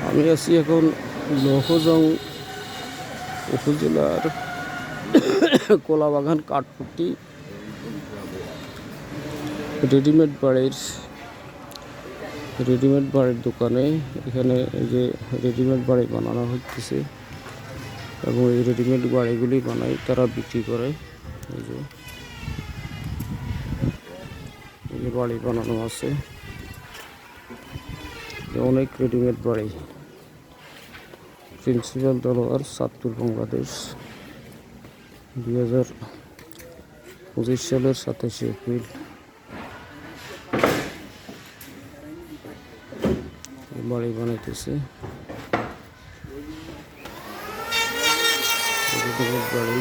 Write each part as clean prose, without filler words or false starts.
আমি আছি এখন লৌহজং উপজেলার কলাবাগান কাঠপুটি রেডিমেড বাড়ির দোকানে। এখানে এই যে রেডিমেড বাড়ি বানানো হচ্ছে এবং এই রেডিমেড বাড়িগুলি বানাই তারা বিক্রি করে। এই যে বাড়ি বানানো আছে, অনেক রেডিমেড বাড়ি। প্রিন্সিপাল তলোয়ার, চাঁদপুর, বাংলাদেশ, 2025 সালের 27 এপ্রিল। বাড়ি বানাইতেছে বাড়ি।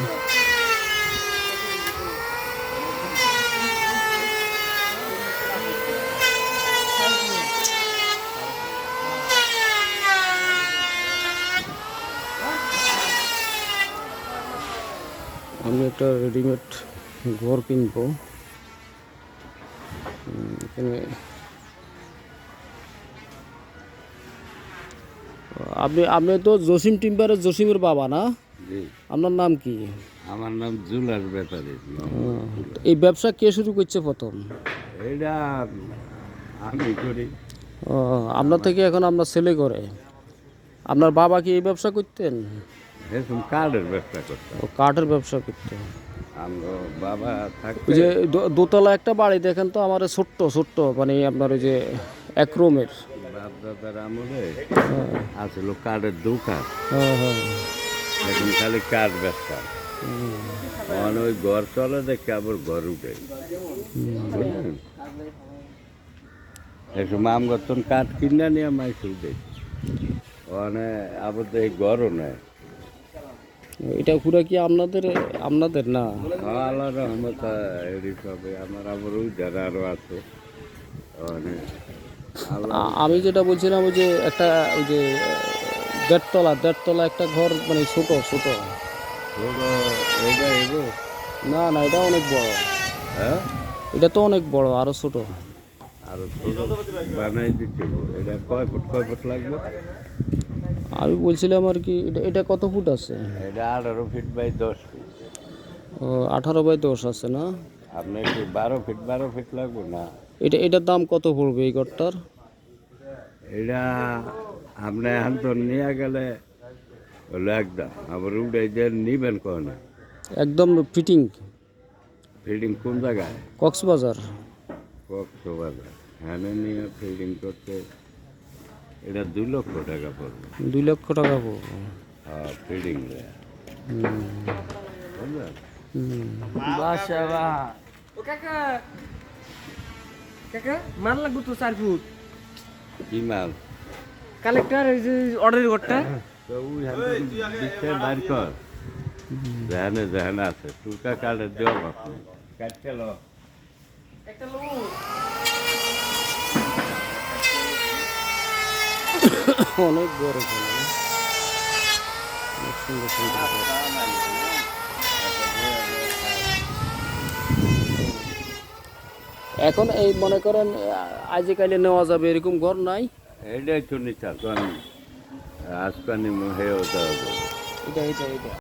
আমি একটা রেডিমেড ঘর কিনবো। এখানে আপনি তো জসিম টিম্বারের জসিমের বাবা না? আপনার নাম কি? আমার নাম জুলার ব্যাপারে। এই ব্যবসা কে শুরু করছে প্রথম? এটা আমি করি। আপনার থেকে এখন আপনার ছেলে করে। আপনার বাবা কি এই ব্যবসা করতেন? এরকম কার্ডের ব্যবসা করতাম। ও কাঠের ব্যবসা করতেন। আমার বাবা থাকতে যে দোতলা একটা বাড়ি দেখেন তো আমার, ছোট্ট মানে আপনার ওই যে এক রুমের বাপ দাদার আমলে আসলো কার্ডের দোকান। এখন খালি কার্ড ব্যবসা। মানে ওই ঘর চলে দেখে আবার ঘর উঠে একটু মাম গতন কাঠ কিনা নিয়ে মাইস উঠে মানে আবার তো এই ঘরও নেই। এটা পুরা কি আপনাদের না? আল্লাহ রহমত হবে। আমার আবার ওই যারা আরো আছে। আমি যেটা বলছিলাম ওই যে একটা ওই যে দেড়তলা একটা ঘর, মানে ছোট না এটা অনেক বড়। হ্যাঁ, এটা তো অনেক বড়, আরো ছোট। আরো ছোট বানাই দিতে। এটা কয় ফুট লাগবে? আমি বলছিলাম আর কি, এটা কত ফুট আছে? এটা 18 ফিট বাই 10 ফিট। 18 বাই 10 আছে না? আপনার কি 12 ফিট লাগবে না? এটার দাম কত পড়বে এই ঘরটার? এটা আপনি এখন তো নিয়ে গেলে হলো একদম, আবার উঠে যে নিবেন কখনো একদম ফিটিং কোন জায়গায়? কক্সবাজার। হ্যাঁ, নিয়ে ফিল্ডিং করতে এটা 2 লক্ষ টাকা পড়বে। 2 লক্ষ টাকা পড়বে। হ্যাঁ, ফিল্ডিং মাল লাগবে তো 4 ফুট। কি মাল? কালেক্টর এই যে অর্ডারের ঘরটা তো ওই হাতে বাইর কর। জাহানে আছে টুকা কার্ডের দেওয়া আপনি কাটতে লো একটা লোক অনেক বড় ঘর, অনেক সুন্দর। এখন এই মনে করেন আজকালে নেওয়া যাবে এরকম ঘর নাই? এইটাই তো নিচ্ছা আজকানি হেও দেওয়া এটা